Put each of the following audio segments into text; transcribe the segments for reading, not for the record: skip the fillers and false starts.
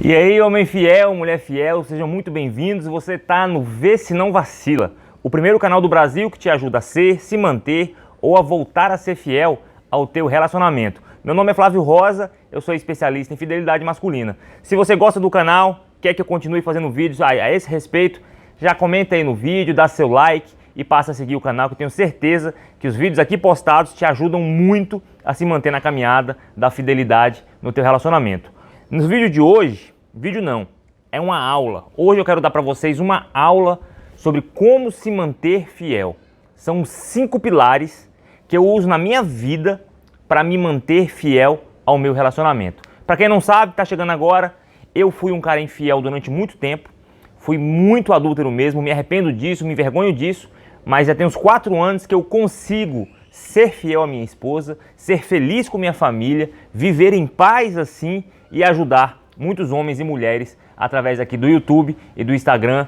E aí, homem fiel, mulher fiel, sejam muito bem-vindos. Você está no Vê Se Não Vacila, o primeiro canal do Brasil que te ajuda a ser, se manter ou a voltar a ser fiel ao teu relacionamento. Meu nome é Flávio Rosa, eu sou especialista em fidelidade masculina. Se você gosta do canal, quer que eu continue fazendo vídeos a esse respeito, já comenta aí no vídeo, dá seu like e passa a seguir o canal, que eu tenho certeza que os vídeos aqui postados te ajudam muito a se manter na caminhada da fidelidade no teu relacionamento. No vídeo de hoje, vídeo não, é uma aula. Hoje eu quero dar para vocês uma aula sobre como se manter fiel. São 5 pilares que eu uso na minha vida para me manter fiel ao meu relacionamento. Para quem não sabe, tá chegando agora, eu fui um cara infiel durante muito tempo, fui muito adúltero mesmo, me arrependo disso, me envergonho disso, mas já tem uns 4 anos que eu consigo ser fiel à minha esposa, ser feliz com minha família, viver em paz assim e ajudar muitos homens e mulheres através aqui do YouTube e do Instagram,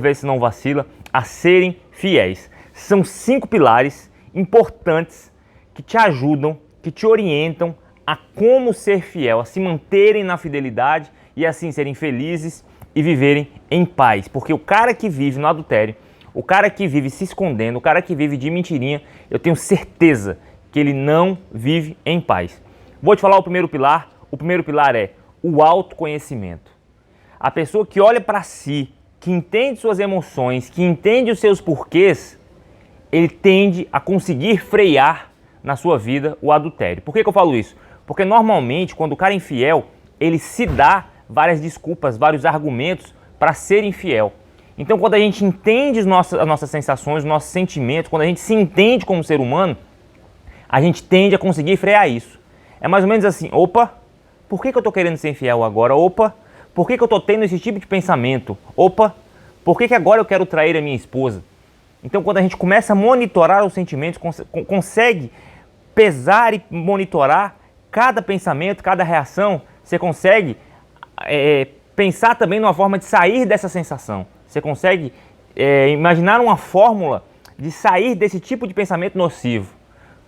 @Vê Se Não Vacila, a serem fiéis. São 5 pilares importantes que te ajudam, que te orientam a como ser fiel, a se manterem na fidelidade e assim serem felizes e viverem em paz. Porque o cara que vive no adultério, o cara que vive se escondendo, o cara que vive de mentirinha, eu tenho certeza que ele não vive em paz. Vou te falar o primeiro pilar. O primeiro pilar é o autoconhecimento. A pessoa que olha para si, que entende suas emoções, que entende os seus porquês, ele tende a conseguir frear na sua vida o adultério. Por que eu falo isso? Porque normalmente, quando o cara é infiel, ele se dá várias desculpas, vários argumentos para ser infiel. Então, quando a gente entende as nossas sensações, os nossos sentimentos, quando a gente se entende como ser humano, a gente tende a conseguir frear isso. É mais ou menos assim, opa, por que eu estou querendo ser infiel agora? Opa, por que eu estou tendo esse tipo de pensamento? Opa, por que agora eu quero trair a minha esposa? Então, quando a gente começa a monitorar os sentimentos, consegue pesar e monitorar cada pensamento, cada reação, você consegue pensar também numa forma de sair dessa sensação. Você consegue imaginar uma fórmula de sair desse tipo de pensamento nocivo.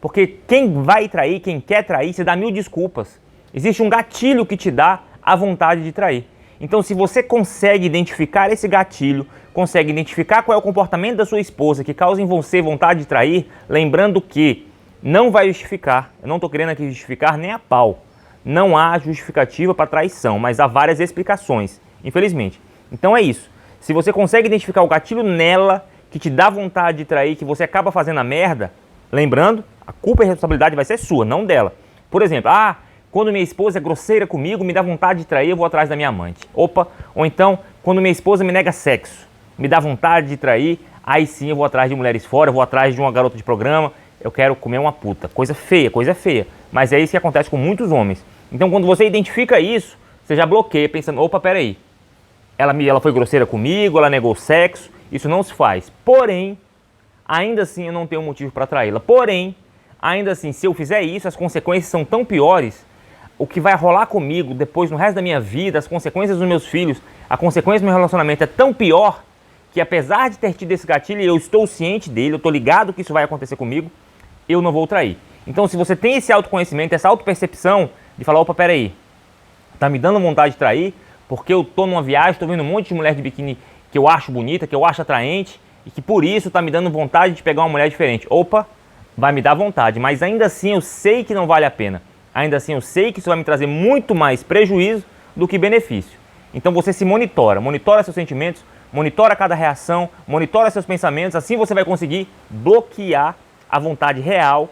Porque quem vai trair, quem quer trair, você dá 1000 desculpas. Existe um gatilho que te dá a vontade de trair. Então, se você consegue identificar esse gatilho, consegue identificar qual é o comportamento da sua esposa que causa em você vontade de trair, lembrando que não vai justificar, eu não estou querendo aqui justificar nem a pau. Não há justificativa para traição, mas há várias explicações, infelizmente. Então é isso. Se você consegue identificar o gatilho nela, que te dá vontade de trair, que você acaba fazendo a merda, lembrando, a culpa e a responsabilidade vai ser sua, não dela. Por exemplo, quando minha esposa é grosseira comigo, me dá vontade de trair, eu vou atrás da minha amante. Opa, ou então, quando minha esposa me nega sexo, me dá vontade de trair, aí sim eu vou atrás de mulheres fora, eu vou atrás de uma garota de programa, eu quero comer uma puta. Coisa feia, mas é isso que acontece com muitos homens. Então, quando você identifica isso, você já bloqueia, pensando, opa, peraí, ela foi grosseira comigo, ela negou sexo, isso não se faz. Porém, ainda assim eu não tenho motivo para traí-la. Porém, ainda assim, se eu fizer isso, as consequências são tão piores, o que vai rolar comigo depois, no resto da minha vida, as consequências dos meus filhos, a consequência do meu relacionamento é tão pior, que apesar de ter tido esse gatilho, eu estou ciente dele, eu estou ligado que isso vai acontecer comigo, eu não vou trair. Então, se você tem esse autoconhecimento, essa autopercepção de falar, opa, peraí, tá me dando vontade de trair, porque eu tô numa viagem, tô vendo um monte de mulher de biquíni que eu acho bonita, que eu acho atraente, e que por isso tá me dando vontade de pegar uma mulher diferente. Opa, vai me dar vontade, mas ainda assim eu sei que não vale a pena. Ainda assim eu sei que isso vai me trazer muito mais prejuízo do que benefício. Então você se monitora seus sentimentos, monitora cada reação, monitora seus pensamentos, assim você vai conseguir bloquear a vontade real,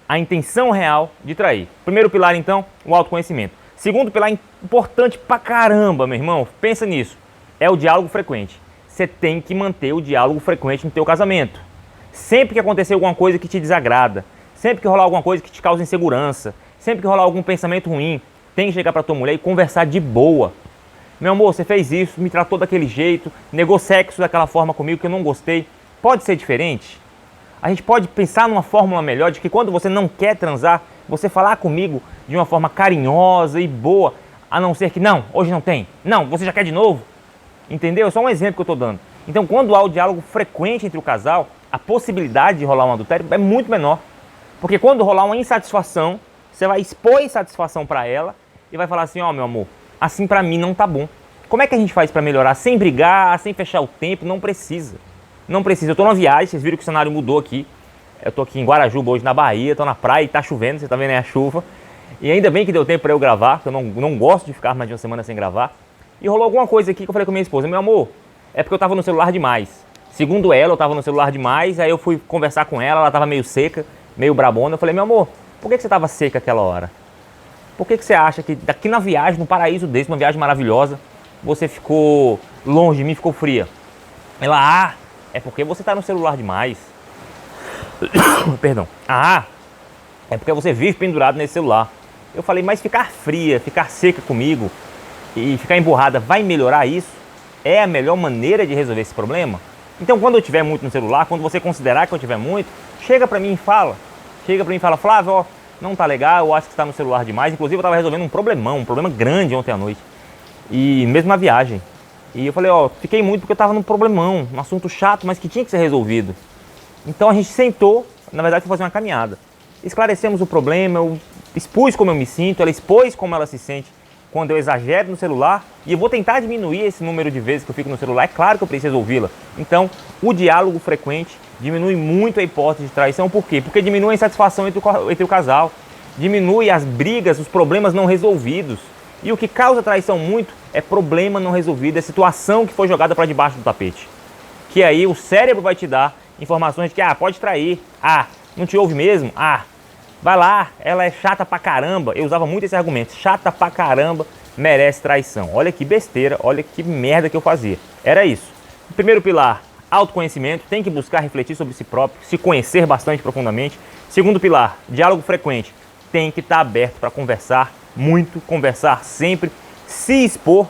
a intenção real de trair. Primeiro pilar, então, o autoconhecimento. Segundo pilar, importante pra caramba, meu irmão, pensa nisso, é o diálogo frequente. Você tem que manter o diálogo frequente no teu casamento. Sempre que acontecer alguma coisa que te desagrada, sempre que rolar alguma coisa que te causa insegurança, sempre que rolar algum pensamento ruim, tem que chegar pra tua mulher e conversar de boa. Meu amor, você fez isso, me tratou daquele jeito, negou sexo daquela forma comigo que eu não gostei. Pode ser diferente? A gente pode pensar numa fórmula melhor de que quando você não quer transar, você falar comigo de uma forma carinhosa e boa, a não ser que, não, hoje não tem, não, você já quer de novo. Entendeu? É só um exemplo que eu estou dando. Então, quando há o diálogo frequente entre o casal, a possibilidade de rolar um adultério é muito menor. Porque quando rolar uma insatisfação, você vai expor a insatisfação para ela e vai falar assim, ó, meu amor, assim pra mim não tá bom. Como é que a gente faz pra melhorar? Sem brigar, sem fechar o tempo? Não precisa. Não precisa. Eu tô numa viagem, vocês viram que o cenário mudou aqui. Eu tô aqui em Guarajuba hoje, na Bahia, tô na praia e tá chovendo, você tá vendo aí a chuva. E ainda bem que deu tempo pra eu gravar, porque eu não gosto de ficar mais de uma semana sem gravar. E rolou alguma coisa aqui que eu falei com a minha esposa: meu amor, é porque eu tava no celular demais. Segundo ela, eu tava no celular demais, aí eu fui conversar com ela, ela tava meio seca, meio brabona. Eu falei: meu amor, por que você tava seca aquela hora? Por que você acha que daqui na viagem, num paraíso desse, uma viagem maravilhosa, você ficou longe de mim, ficou fria? Ela: é porque você tá no celular demais. Perdão. É porque você vive pendurado nesse celular. Eu falei: mas ficar fria, ficar seca comigo e ficar emburrada vai melhorar isso? É a melhor maneira de resolver esse problema? Então, quando eu estiver muito no celular, quando você considerar que eu estiver muito, chega pra mim e fala. Chega pra mim e fala: Flávio, ó, não tá legal, eu acho que você tá no celular demais. Inclusive, eu tava resolvendo um problema grande ontem à noite. E mesmo na viagem. E eu falei: ó, fiquei muito porque eu tava num problemão, um assunto chato, mas que tinha que ser resolvido. Então a gente sentou, na verdade foi fazer uma caminhada. Esclarecemos o problema, eu expus como eu me sinto, ela expôs como ela se sente quando eu exagero no celular. E eu vou tentar diminuir esse número de vezes que eu fico no celular. É claro que eu preciso ouvi-la. Então, o diálogo frequente diminui muito a hipótese de traição. Por quê? Porque diminui a insatisfação entre o casal. Diminui as brigas, os problemas não resolvidos. E o que causa traição muito é problema não resolvido, é situação que foi jogada para debaixo do tapete. Que aí o cérebro vai te dar informações de que, pode trair, não te ouve mesmo, vai lá, ela é chata pra caramba. Eu usava muito esse argumento: chata pra caramba, merece traição. Olha que besteira, olha que merda que eu fazia. Era isso. O primeiro pilar, autoconhecimento, tem que buscar refletir sobre si próprio, se conhecer bastante profundamente. Segundo pilar, diálogo frequente, tem que estar aberto para conversar muito, conversar sempre, se expor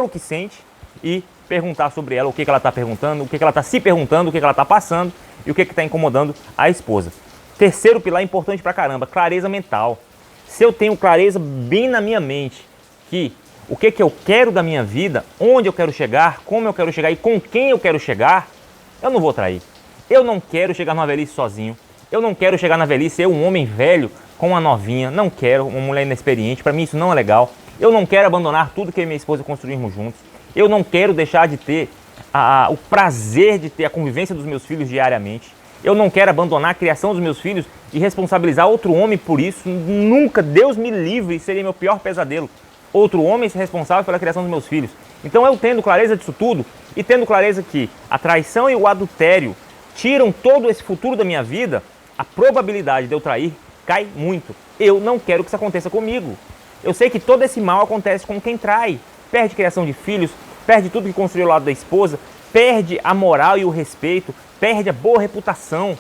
o que sente e perguntar sobre ela, o que ela está perguntando, o que ela está se perguntando, o que ela está passando e o que está incomodando a esposa. Terceiro pilar importante pra caramba, clareza mental. Se eu tenho clareza bem na minha mente que o que eu quero da minha vida, onde eu quero chegar, como eu quero chegar e com quem eu quero chegar, eu não vou trair. Eu não quero chegar na velhice sozinho. Eu não quero chegar na velhice eu, um homem velho com uma novinha. Não quero uma mulher inexperiente. Para mim isso não é legal. Eu não quero abandonar tudo que eu e minha esposa construímos juntos. Eu não quero deixar de ter o prazer de ter a convivência dos meus filhos diariamente. Eu não quero abandonar a criação dos meus filhos e responsabilizar outro homem por isso. Nunca, Deus me livre, seria meu pior pesadelo. Outro homem ser responsável pela criação dos meus filhos. Então eu tendo clareza disso tudo e tendo clareza que a traição e o adultério tiram todo esse futuro da minha vida, a probabilidade de eu trair cai muito. Eu não quero que isso aconteça comigo. Eu sei que todo esse mal acontece com quem trai. Perde criação de filhos, perde tudo que construiu ao lado da esposa, perde a moral e o respeito, perde a boa reputação.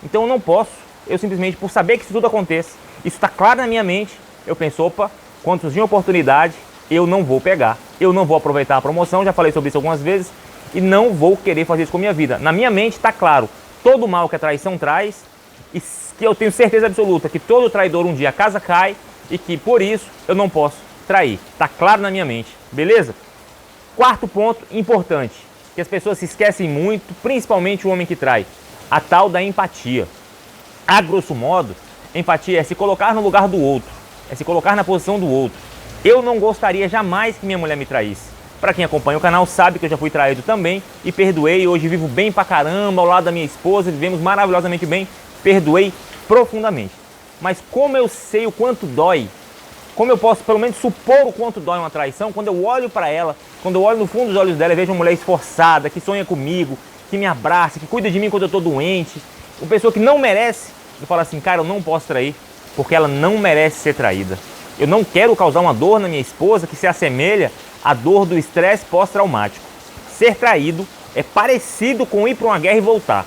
Então eu não posso, eu simplesmente, por saber que isso tudo acontece, isso está claro na minha mente, eu penso: opa, quando surgir uma oportunidade, eu não vou pegar, eu não vou aproveitar a promoção, já falei sobre isso algumas vezes, e não vou querer fazer isso com a minha vida. Na minha mente está claro todo o mal que a traição traz, e que eu tenho certeza absoluta que todo traidor um dia a casa cai, e que por isso eu não posso trair. Está claro na minha mente, beleza? Quarto ponto importante, que as pessoas se esquecem muito, principalmente o homem que trai: a tal da empatia. A grosso modo, empatia é se colocar no lugar do outro, é se colocar na posição do outro. Eu não gostaria jamais que minha mulher me traísse. Para quem acompanha o canal sabe que eu já fui traído também e perdoei. Hoje vivo bem pra caramba ao lado da minha esposa, vivemos maravilhosamente bem, perdoei profundamente. Mas como eu sei o quanto dói, como eu posso pelo menos supor o quanto dói uma traição, quando eu olho para ela, quando eu olho no fundo dos olhos dela e vejo uma mulher esforçada, que sonha comigo, que me abraça, que cuida de mim quando eu estou doente, uma pessoa que não merece, eu falo assim: cara, eu não posso trair, porque ela não merece ser traída. Eu não quero causar uma dor na minha esposa que se assemelha à dor do estresse pós-traumático. Ser traído é parecido com ir para uma guerra e voltar.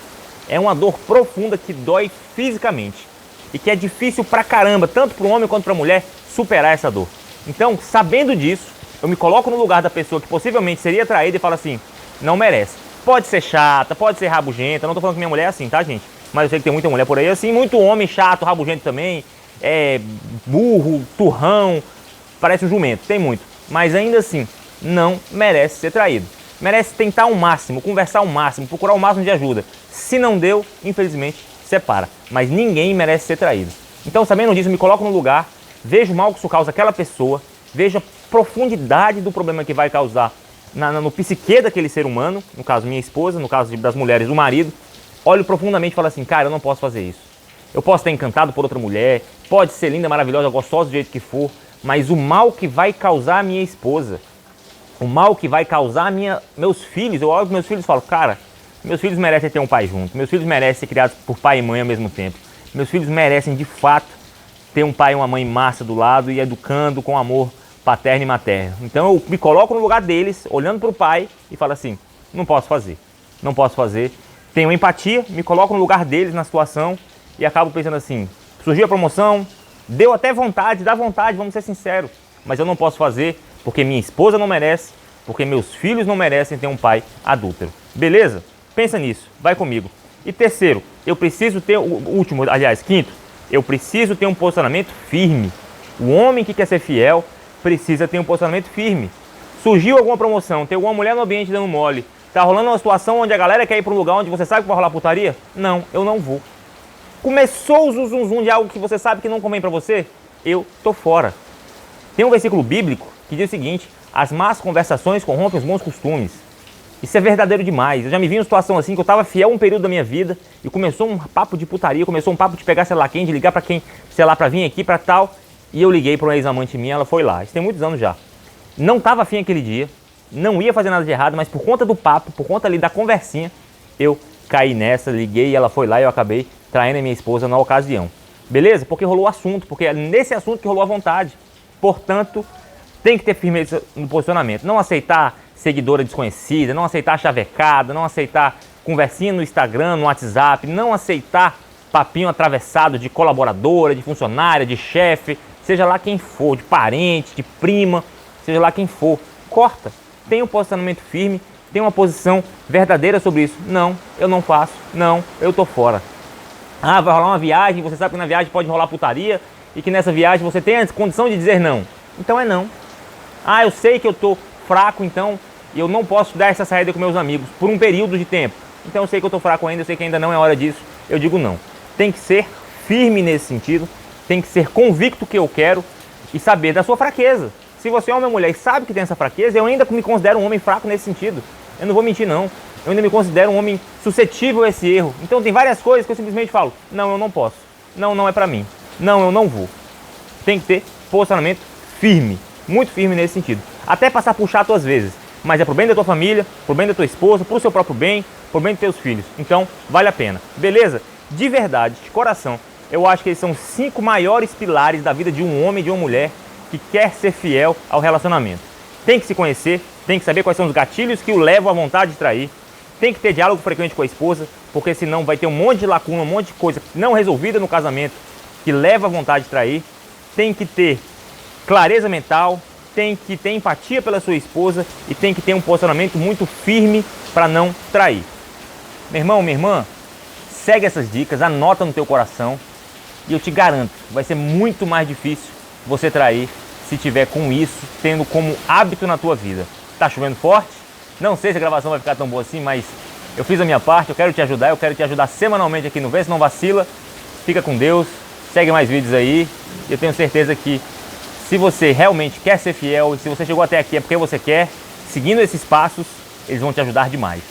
É uma dor profunda que dói fisicamente e que é difícil pra caramba, tanto para o homem quanto para a mulher, superar essa dor. Então, sabendo disso, eu me coloco no lugar da pessoa que possivelmente seria traída e falo assim: não merece. Pode ser chata, pode ser rabugenta, não tô falando que minha mulher é assim, tá, gente? Mas eu sei que tem muita mulher por aí assim, muito homem chato, rabugento também, burro, turrão, parece um jumento, tem muito. Mas ainda assim, não merece ser traído. Merece tentar ao máximo, conversar ao máximo, procurar o máximo de ajuda. Se não deu, infelizmente, separa. Mas ninguém merece ser traído. Então, sabendo disso, me coloco no lugar, vejo o mal que isso causa aquela pessoa, vejo profundidade do problema que vai causar no psique daquele ser humano, no caso minha esposa, no caso das mulheres, o marido, olho profundamente e falo assim, cara, eu não posso fazer isso. Eu posso estar encantado por outra mulher, pode ser linda, maravilhosa, gostosa do jeito que for, mas o mal que vai causar a minha esposa, o mal que vai causar meus filhos, eu olho para meus filhos e falo, cara, meus filhos merecem ter um pai junto, meus filhos merecem ser criados por pai e mãe ao mesmo tempo, meus filhos merecem de fato ter um pai e uma mãe massa do lado e educando com amor paterno e materno. Então eu me coloco no lugar deles, olhando para o pai e falo assim, não posso fazer, não posso fazer. Tenho empatia, me coloco no lugar deles na situação e acabo pensando assim, surgiu a promoção, deu até vontade, dá vontade, vamos ser sinceros, mas eu não posso fazer porque minha esposa não merece, porque meus filhos não merecem ter um pai adúltero. Beleza? Pensa nisso, vai comigo. E terceiro, eu preciso ter, quinto, eu preciso ter um posicionamento firme. O homem que quer ser fiel precisa ter um posicionamento firme. Surgiu alguma promoção, tem alguma mulher no ambiente dando mole, tá rolando uma situação onde a galera quer ir para um lugar onde você sabe que vai rolar putaria? Não, eu não vou. Começou o zum de algo que você sabe que não convém para você? Eu tô fora. Tem um versículo bíblico que diz o seguinte, as más conversações corrompem os bons costumes. Isso é verdadeiro demais. Eu já me vi em uma situação assim que eu estava fiel um período da minha vida e começou um papo de putaria, começou um papo de pegar celular quente, de ligar para quem, sei lá, para vir aqui, para tal. E eu liguei para uma ex-amante minha, ela foi lá. Isso tem muitos anos já. Não estava afim aquele dia, não ia fazer nada de errado, mas por conta do papo, por conta ali da conversinha, eu caí nessa, liguei e ela foi lá e eu acabei traindo a minha esposa na ocasião. Beleza? Porque rolou o assunto, porque é nesse assunto que rolou a vontade. Portanto, tem que ter firmeza no posicionamento. Não aceitar seguidora desconhecida, não aceitar chavecada, não aceitar conversinha no Instagram, no WhatsApp, não aceitar papinho atravessado de colaboradora, de funcionária, de chefe, seja lá quem for, de parente, de prima, seja lá quem for. Corta. Tem um posicionamento firme, tem uma posição verdadeira sobre isso. Não, eu não faço. Não, eu tô fora. Ah, vai rolar uma viagem, você sabe que na viagem pode rolar putaria e que nessa viagem você tem a condição de dizer não. Então é não. Ah, eu sei que eu tô fraco, então eu não posso dar essa saída com meus amigos por um período de tempo. Então eu sei que eu tô fraco ainda, eu sei que ainda não é hora disso. Eu digo não. Tem que ser firme nesse sentido, tem que ser convicto que eu quero e saber da sua fraqueza. Se você é homem ou mulher e sabe que tem essa fraqueza, eu ainda me considero um homem fraco nesse sentido. Eu não vou mentir não. Eu ainda me considero um homem suscetível a esse erro. Então tem várias coisas que eu simplesmente falo, não, eu não posso. Não, não é pra mim. Não, eu não vou. Tem que ter posicionamento firme, muito firme nesse sentido. Até passar por chato às vezes, mas é pro bem da tua família, pro bem da tua esposa, pro seu próprio bem, pro bem dos teus filhos. Então, vale a pena. Beleza? De verdade, de coração, eu acho que eles são 5 maiores pilares da vida de um homem e de uma mulher que quer ser fiel ao relacionamento. Tem que se conhecer, tem que saber quais são os gatilhos que o levam à vontade de trair, tem que ter diálogo frequente com a esposa, porque senão vai ter um monte de lacuna, um monte de coisa não resolvida no casamento que leva à vontade de trair, tem que ter clareza mental, tem que ter empatia pela sua esposa e tem que ter um posicionamento muito firme para não trair. Meu irmão, minha irmã, segue essas dicas, anota no teu coração e eu te garanto, vai ser muito mais difícil você trair se tiver com isso, tendo como hábito na tua vida. Tá chovendo forte? Não sei se a gravação vai ficar tão boa assim, mas eu fiz a minha parte, eu quero te ajudar semanalmente aqui no Vê Se Não Vacila. Fica com Deus, segue mais vídeos aí. Eu tenho certeza que se você realmente quer ser fiel e se você chegou até aqui é porque você quer, seguindo esses passos, eles vão te ajudar demais.